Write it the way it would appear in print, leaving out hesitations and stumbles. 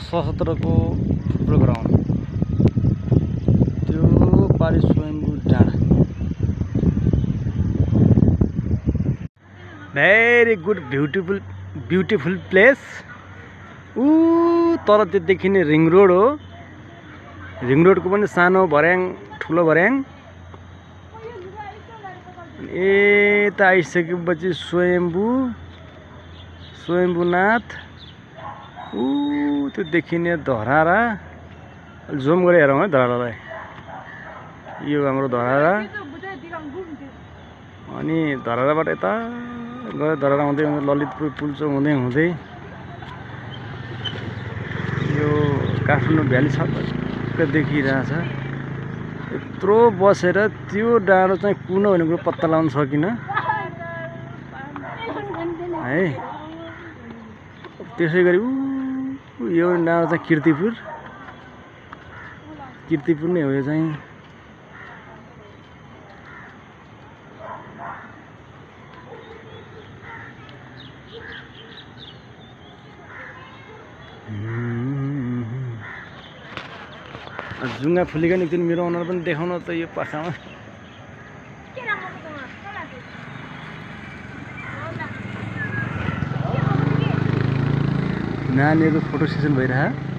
सशस्त्रको थुप्रो ग्राउन्ड त्यो पारी स्वयम्भू डाँडा भेरी गुड ब्युटिफुल प्लेस ऊ तर त्यो देखिने रिङ रोड हो रिङ रोडको पनि सानो भर्याङ ठुलो भर्याङ यता आइसकेपछि स्वयम्भूनाथ ऊ त्यो देखिने धरारा जुम गरेर हेरौँ है धरारालाई यो हाम्रो धरारा अनि धराराबाट यता गयो धरारा हुँदै हुँदै ललितपुर पुल्चोक हुँदै हुँदै यो काठमाडौँ भ्याली सबैको देखिरहेछ यत्रो बसेर त्यो डाँडो चाहिँ कुन भन्ने कुरो पत्ता लगाउन सकिनँ है त्यसै गरी यो डाँडो चाहिँ किर्तिपुर नै हो यो चाहिँ जुङ्गा फुलिकन एकदिन मेरो अनुहार पनि देखाउन त यो पाखामा नानीहरूको फोटो सेसन भइरह